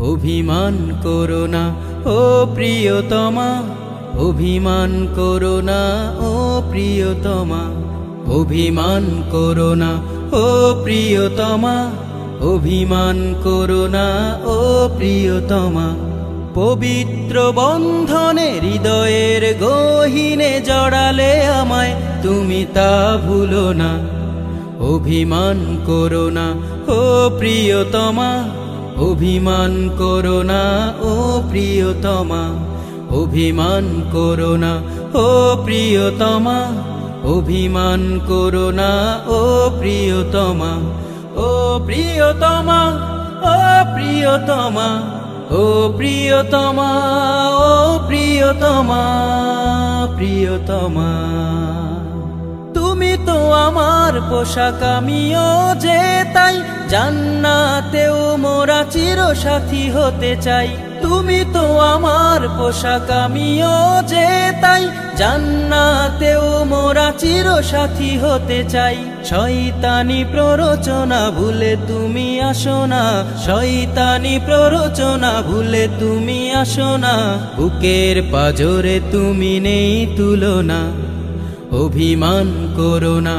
অভিমান করো না ও প্রিয়তমা, অভিমান করো না ও প্রিয়তমা, অভিমান করো না ও প্রিয়তমা, অভিমান করো না ও প্রিয়তমা। পবিত্র বন্ধনে হৃদয়ের গহীনে জড়ালে আমায়, তুমি তা ভুলো না। অভিমান করো না ও প্রিয়তমা, অভিমান করো না ও প্রিয়তমা, অভিমান করো না ও প্রিয়তমা, অভিমান করো না ও প্রিয়তমা। ও প্রিয়তমা, ও প্রিয়তমা, ও প্রিয়তমা, ও প্রিয়তমা, প্রিয়তমা। তুমি তো আমার পোশাক, আমিও যে তাই, জান্নাতেও মোরা চিরসাথী হতে চাই। তুমি তো আমার পোশাক, আমিও যে তাই, জান্নাতেও মোরা চিরসাথী হতে চাই। শয়তানি প্ররোচনা ভুলে তুমি আসো না, শয়তানি প্ররোচনা ভুলে তুমি আসো না, বুকের পাজরে তুমি নেই তুলনা। অভিমান করো না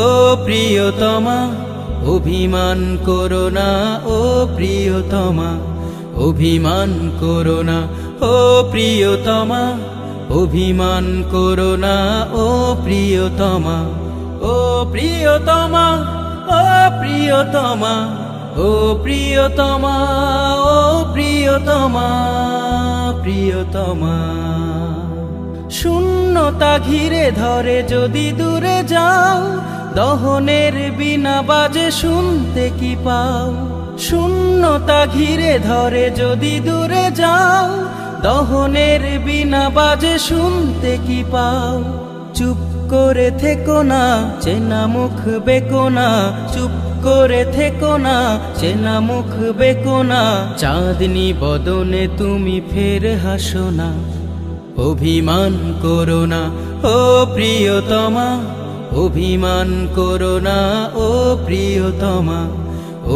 ও প্রিয়তমা, অভিমান করো না ও প্রিয়তমা, অভিমান করো না ও প্রিয়তমা, অভিমান করো না ও প্রিয়তমা। ও প্রিয়তমা, ও প্রিয়তমা, ও প্রিয়তমা, ও প্রিয়তমা, প্রিয়তমা। শূন্যতা ঘিরে ধরে যদি দূরে যাও, দহনের বিনা বাজে শুনতে কি পাও। শূন্যতা ঘিরে ধরে যদি দূরে যাও, দহনের বিনা বাজে শুনতে কি পাও। চুপ করে থেকো না, চেনা মুখ বেকো না, চুপ করে থেকো না, চেনা মুখ বেকো না, চাঁদনি বদনে তুমি ফের হাসো না। অভিমান করো না ও প্রিয়তমা, অভিমান করো না ও প্রিয়তমা,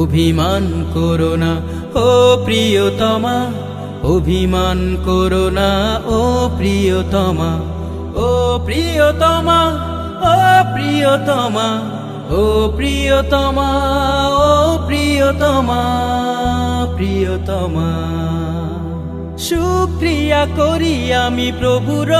অভিমান করো না ও প্রিয়তমা, অভিমান করো না ও প্রিয়তমা। ও প্রিয়তমা, ও প্রিয়তমা, ও প্রিয়তমা, ও প্রিয়তমা, প্রিয়তমা। শুকরিয়া করি আমি প্রভুর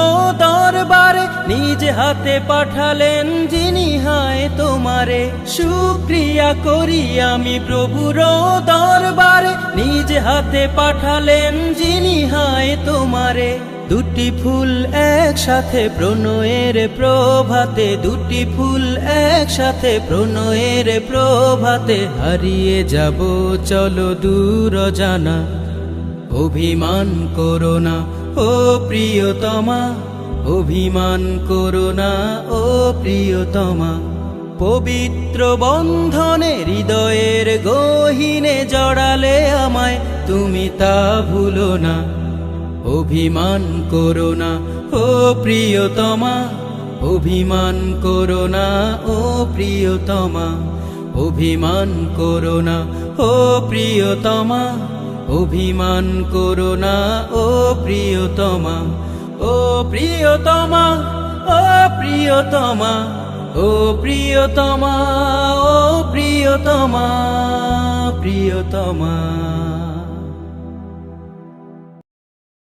দরবারে, নিজ হাতে পাঠালেন যিনি হায় তোমারে। শুকরিয়া করি আমি প্রভুর দরবারে, নিজ হাতে পাঠালেন যিনি হায় তোমারে। দুটি ফুল একসাথে প্রণয়ের প্রভাতে, দুটি ফুল একসাথে প্রণয়ের প্রভাতে, হারিয়ে যাব চলো দূর জানা। অভিমান করো না ও প্রিয়তমা, অভিমান করো না ও প্রিয়তমা। পবিত্র বন্ধনে হৃদয়ের গহীনে জড়ালে আমায়, তুমি তা ভুলো না। অভিমান করো না ও প্রিয়তমা, অভিমান করো না ও প্রিয়তমা, অভিমান করো না ও প্রিয়তমা, অভিমান করো না ও প্রিয়তমা। ও প্রিয়তমা, ও প্রিয়তমা, ও প্রিয়তমা, ও প্রিয়তমা, প্রিয়তমা।